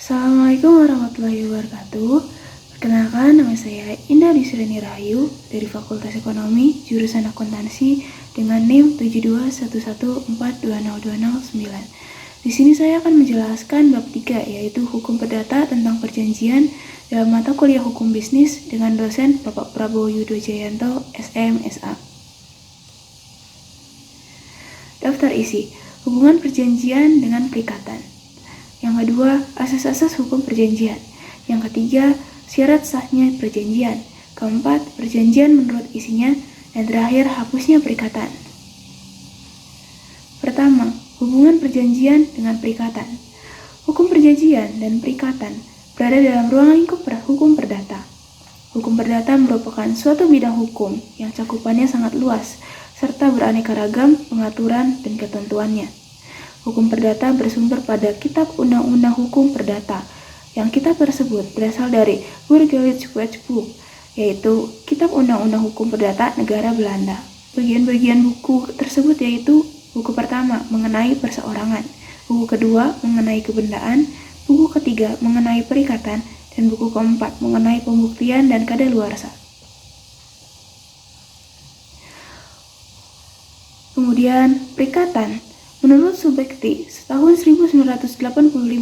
Assalamualaikum warahmatullahi wabarakatuh. Perkenalkan, nama saya Indah Disreni Rahayu dari Fakultas Ekonomi, jurusan Akuntansi dengan NIM 72114202009. Di sini saya akan menjelaskan bab 3, yaitu Hukum Perdata tentang Perjanjian dalam mata kuliah Hukum Bisnis dengan dosen Bapak Prabowo Yudo Jayanto, SM, SA. Daftar isi: hubungan perjanjian dengan perikatan. Yang kedua, asas-asas hukum perjanjian. Yang ketiga, syarat sahnya perjanjian. Keempat, perjanjian menurut isinya. Dan terakhir, hapusnya perikatan. Pertama, hubungan perjanjian dengan perikatan. Hukum perjanjian dan perikatan berada dalam ruang lingkup hukum perdata. Hukum perdata merupakan suatu bidang hukum yang cakupannya sangat luas, serta beraneka ragam pengaturan dan ketentuannya. Hukum perdata bersumber pada Kitab Undang-Undang Hukum Perdata, yang kitab tersebut berasal dari Burgerlijk Wetboek, yaitu Kitab Undang-Undang Hukum Perdata Negara Belanda. Bagian-bagian buku tersebut yaitu: buku pertama mengenai perseorangan, buku kedua mengenai kebendaan, buku ketiga mengenai perikatan, dan buku keempat mengenai pembuktian dan kadaluarsa. Kemudian, perikatan. Menurut Subekti, tahun 1985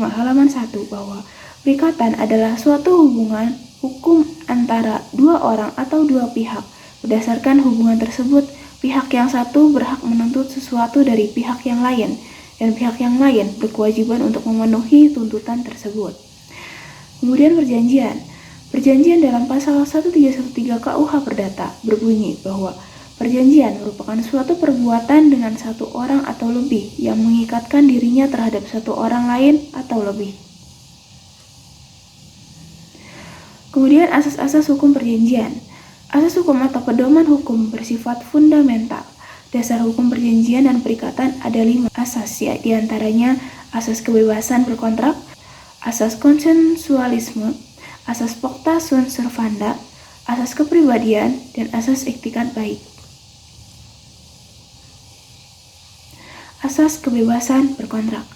halaman 1 bahwa perikatan adalah suatu hubungan hukum antara dua orang atau dua pihak. Berdasarkan hubungan tersebut, pihak yang satu berhak menuntut sesuatu dari pihak yang lain, dan pihak yang lain berkewajiban untuk memenuhi tuntutan tersebut. Kemudian perjanjian. Perjanjian dalam pasal 1313 KUH Perdata berbunyi bahwa perjanjian merupakan suatu perbuatan dengan satu orang atau lebih yang mengikatkan dirinya terhadap satu orang lain atau lebih. Kemudian asas-asas hukum perjanjian. Asas hukum atau pedoman hukum bersifat fundamental. Dasar hukum perjanjian dan perikatan ada 5 asas, ya, diantaranya asas kebebasan berkontrak, asas konsensualisme, asas pacta sunt servanda, asas kepribadian, dan asas etikat baik. Asas kebebasan berkontrak.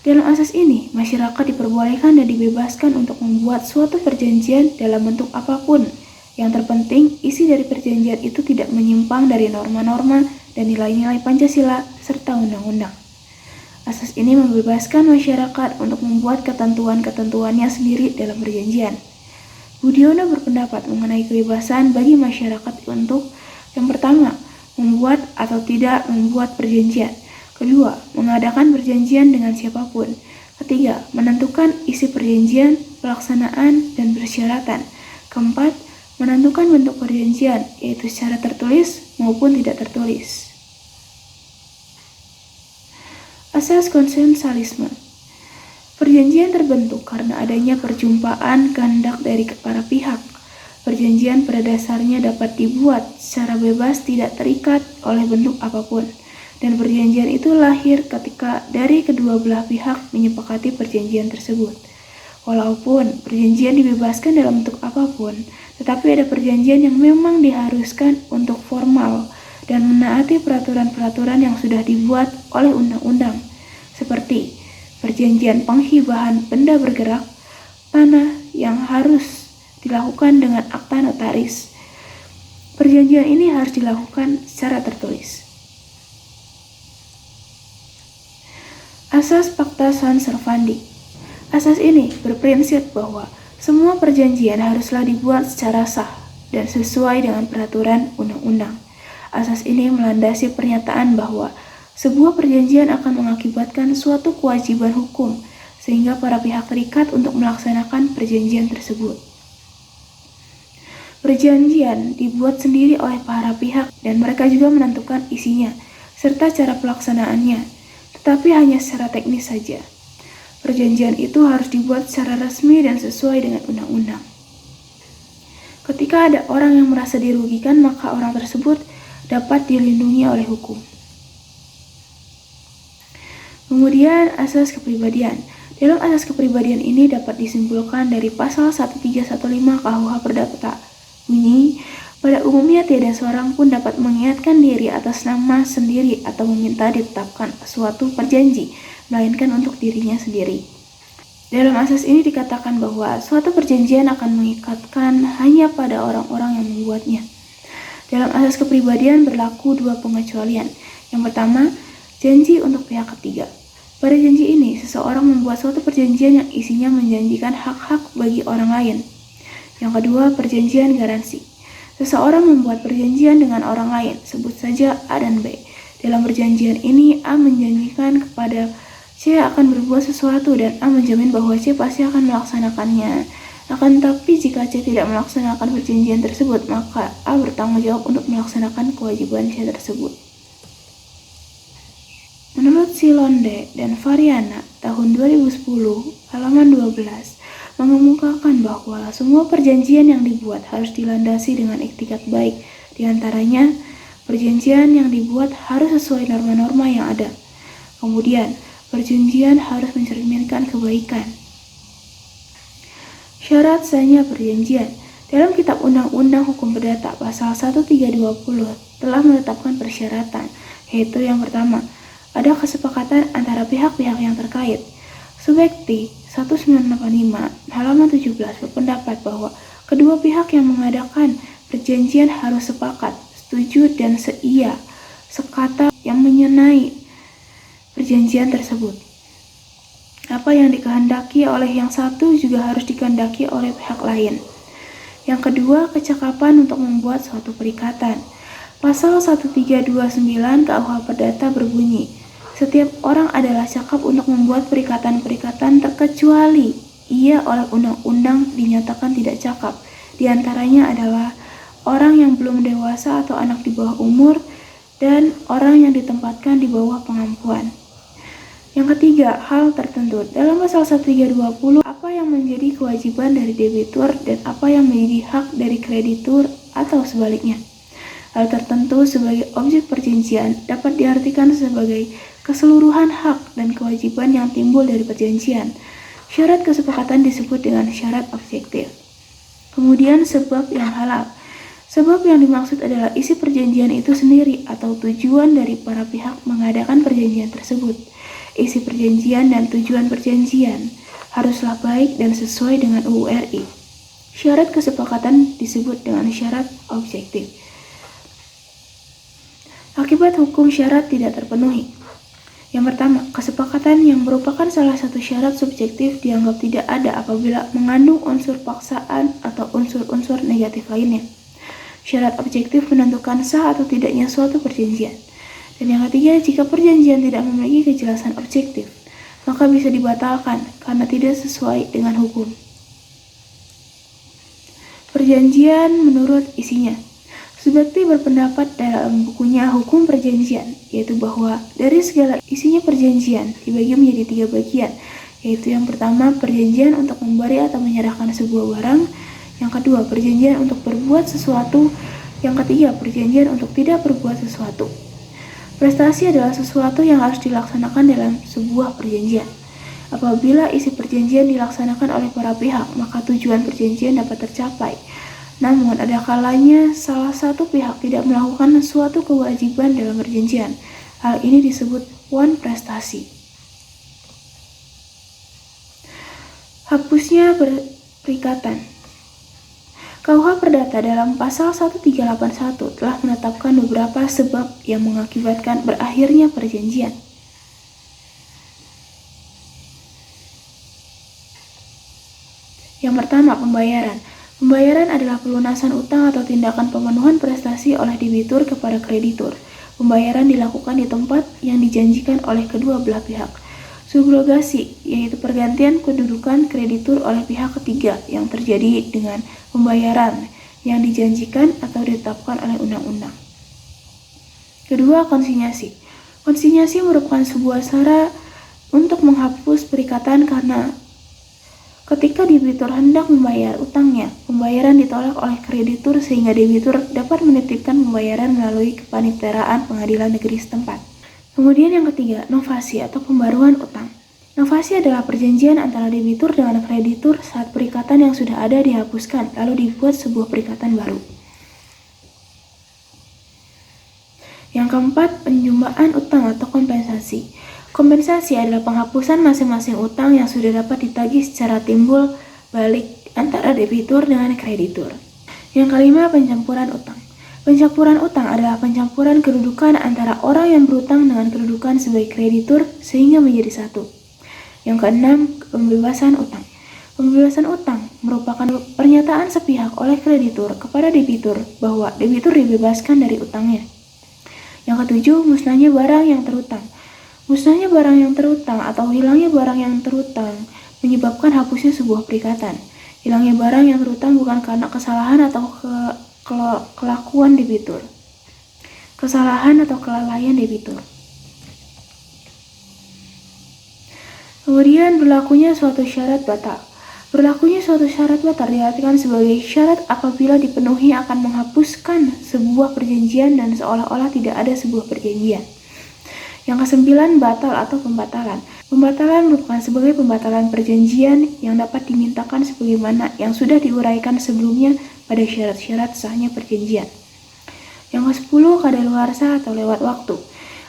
Dalam asas ini, masyarakat diperbolehkan dan dibebaskan untuk membuat suatu perjanjian dalam bentuk apapun. Yang terpenting, isi dari perjanjian itu tidak menyimpang dari norma-norma dan nilai-nilai Pancasila serta undang-undang. Asas ini membebaskan masyarakat untuk membuat ketentuan-ketentuannya sendiri dalam perjanjian. Budiono berpendapat mengenai kebebasan bagi masyarakat untuk: yang pertama, membuat atau tidak membuat perjanjian. Kedua, mengadakan perjanjian dengan siapapun. Ketiga, menentukan isi perjanjian, pelaksanaan, dan persyaratan. Keempat, menentukan bentuk perjanjian, yaitu secara tertulis maupun tidak tertulis. Asas konsensualisme. Perjanjian terbentuk karena adanya perjumpaan kehendak dari para pihak. Perjanjian pada dasarnya dapat dibuat secara bebas, tidak terikat oleh bentuk apapun. Dan perjanjian itu lahir ketika dari kedua belah pihak menyepakati perjanjian tersebut. Walaupun perjanjian dibebaskan dalam bentuk apapun, tetapi ada perjanjian yang memang diharuskan untuk formal dan menaati peraturan-peraturan yang sudah dibuat oleh undang-undang, seperti perjanjian penghibahan benda bergerak, tanah yang harus dilakukan dengan akta notaris. Perjanjian ini harus dilakukan secara tertulis. Asas pacta sunt servanda. Asas ini berprinsip bahwa semua perjanjian haruslah dibuat secara sah dan sesuai dengan peraturan undang-undang. Asas ini melandasi pernyataan bahwa sebuah perjanjian akan mengakibatkan suatu kewajiban hukum, sehingga para pihak terikat untuk melaksanakan perjanjian tersebut. Perjanjian dibuat sendiri oleh para pihak dan mereka juga menentukan isinya, serta cara pelaksanaannya, tetapi hanya secara teknis saja. Perjanjian itu harus dibuat secara resmi dan sesuai dengan undang-undang. Ketika ada orang yang merasa dirugikan, maka orang tersebut dapat dilindungi oleh hukum. Kemudian asas kepribadian. Dalam asas kepribadian ini dapat disimpulkan dari pasal 1315 KUH Perdata. Bunyi, pada umumnya tiada seorang pun dapat mengingatkan diri atas nama sendiri atau meminta ditetapkan suatu perjanji, melainkan untuk dirinya sendiri. Dalam asas ini dikatakan bahwa suatu perjanjian akan mengikatkan hanya pada orang-orang yang membuatnya. Dalam asas kepribadian berlaku dua pengecualian. Yang pertama, janji untuk pihak ketiga. Pada janji ini, seseorang membuat suatu perjanjian yang isinya menjanjikan hak-hak bagi orang lain. Yang kedua, perjanjian garansi. Seseorang membuat perjanjian dengan orang lain, sebut saja A dan B. Dalam perjanjian ini, A menjanjikan kepada C akan berbuat sesuatu dan A menjamin bahwa C pasti akan melaksanakannya. Akan tetapi jika C tidak melaksanakan perjanjian tersebut, maka A bertanggung jawab untuk melaksanakan kewajiban C tersebut. Menurut Silonde dan Variana tahun 2010, halaman 12, mengemukakan bahwa semua perjanjian yang dibuat harus dilandasi dengan iktikat baik. Di antaranya, perjanjian yang dibuat harus sesuai norma-norma yang ada. Kemudian, perjanjian harus mencerminkan kebaikan. Syarat sahnya perjanjian. Dalam Kitab Undang-Undang Hukum Perdata pasal 1320 telah menetapkan persyaratan, yaitu yang pertama, ada kesepakatan antara pihak-pihak yang terkait. Subekti 1985 halaman 17 berpendapat bahwa kedua pihak yang mengadakan perjanjian harus sepakat, setuju, dan seia, sekata yang menyenai perjanjian tersebut. Apa yang dikehendaki oleh yang satu juga harus dikehendaki oleh pihak lain. Yang kedua, kecakapan untuk membuat suatu perikatan. Pasal 1329 KUH Perdata berbunyi, setiap orang adalah cakap untuk membuat perikatan-perikatan terkecuali ia oleh undang-undang dinyatakan tidak cakap. Di antaranya adalah orang yang belum dewasa atau anak di bawah umur dan orang yang ditempatkan di bawah pengampuan. Yang ketiga, hal tertentu. Dalam pasal 1320, apa yang menjadi kewajiban dari debitur dan apa yang menjadi hak dari kreditur atau sebaliknya. Hal tertentu sebagai objek perjanjian dapat diartikan sebagai keseluruhan hak dan kewajiban yang timbul dari perjanjian. Syarat kesepakatan disebut dengan syarat objektif. Kemudian sebab yang halal. Sebab yang dimaksud adalah isi perjanjian itu sendiri atau tujuan dari para pihak mengadakan perjanjian tersebut. Isi perjanjian dan tujuan perjanjian haruslah baik dan sesuai dengan UU RI. Syarat kesepakatan disebut dengan syarat objektif. Akibat hukum syarat tidak terpenuhi. Yang pertama, kesepakatan yang merupakan salah satu syarat subjektif dianggap tidak ada apabila mengandung unsur paksaan atau unsur-unsur negatif lainnya. Syarat objektif menentukan sah atau tidaknya suatu perjanjian. Dan yang ketiga, jika perjanjian tidak memiliki kejelasan objektif, maka bisa dibatalkan karena tidak sesuai dengan hukum. Perjanjian menurut isinya. Subekti berpendapat dalam bukunya Hukum Perjanjian, yaitu bahwa dari segala isinya perjanjian dibagi menjadi 3 bagian, yaitu yang pertama, perjanjian untuk memberi atau menyerahkan sebuah barang, yang kedua, perjanjian untuk berbuat sesuatu, yang ketiga, perjanjian untuk tidak berbuat sesuatu. Prestasi adalah sesuatu yang harus dilaksanakan dalam sebuah perjanjian. Apabila isi perjanjian dilaksanakan oleh para pihak, maka tujuan perjanjian dapat tercapai. Namun, ada kalanya salah satu pihak tidak melakukan suatu kewajiban dalam perjanjian. Hal ini disebut wan prestasi. Hapusnya perikatan. KUH Perdata dalam pasal 1381 telah menetapkan beberapa sebab yang mengakibatkan berakhirnya perjanjian. Yang pertama, pembayaran. Pembayaran adalah pelunasan utang atau tindakan pemenuhan prestasi oleh debitur kepada kreditur. Pembayaran dilakukan di tempat yang dijanjikan oleh kedua belah pihak. Subrogasi, yaitu pergantian kedudukan kreditur oleh pihak ketiga yang terjadi dengan pembayaran yang dijanjikan atau ditetapkan oleh undang-undang. Kedua, konsinyasi. Konsinyasi merupakan sebuah cara untuk menghapus perikatan karena ketika debitur hendak membayar utangnya, pembayaran ditolak oleh kreditur sehingga debitur dapat menitipkan pembayaran melalui kepaniteraan pengadilan negeri setempat. Kemudian yang ketiga, novasi atau pembaruan utang. Novasi adalah perjanjian antara debitur dengan kreditur saat perikatan yang sudah ada dihapuskan, lalu dibuat sebuah perikatan baru. Yang keempat, penjumbaan utang atau kompensasi. Kompensasi adalah penghapusan masing-masing utang yang sudah dapat ditagih secara timbul balik antara debitur dengan kreditur. Yang kelima, pencampuran utang. Pencampuran utang adalah pencampuran kedudukan antara orang yang berutang dengan kedudukan sebagai kreditur sehingga menjadi satu. Yang keenam, pembebasan utang. Pembebasan utang merupakan pernyataan sepihak oleh kreditur kepada debitur bahwa debitur dibebaskan dari utangnya. Yang ketujuh, musnahnya barang yang terutang. Musnahnya barang yang terutang atau hilangnya barang yang terutang menyebabkan hapusnya sebuah perikatan. Hilangnya barang yang terutang bukan karena kesalahan atau kelakuan debitur. Kesalahan atau kelalaian debitur. Kemudian berlakunya suatu syarat batal. Berlakunya suatu syarat batal diartikan sebagai syarat apabila dipenuhi akan menghapuskan sebuah perjanjian dan seolah-olah tidak ada sebuah perjanjian. Yang kesembilan, batal atau pembatalan. Pembatalan merupakan sebagai pembatalan perjanjian yang dapat dimintakan sebagaimana yang sudah diuraikan sebelumnya pada syarat-syarat sahnya perjanjian. Yang ke-10, kadaluarsa atau lewat waktu.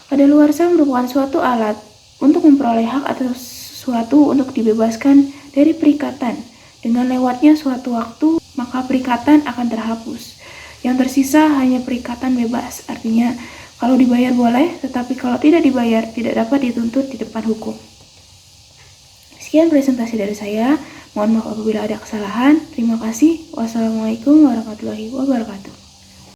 Kadaluarsa merupakan suatu alat untuk memperoleh hak atau sesuatu untuk dibebaskan dari perikatan. Dengan lewatnya suatu waktu, maka perikatan akan terhapus. Yang tersisa hanya perikatan bebas, artinya kalau dibayar boleh, tetapi kalau tidak dibayar tidak dapat dituntut di depan hukum. Sekian presentasi dari saya. Mohon maaf apabila ada kesalahan. Terima kasih. Wassalamualaikum warahmatullahi wabarakatuh.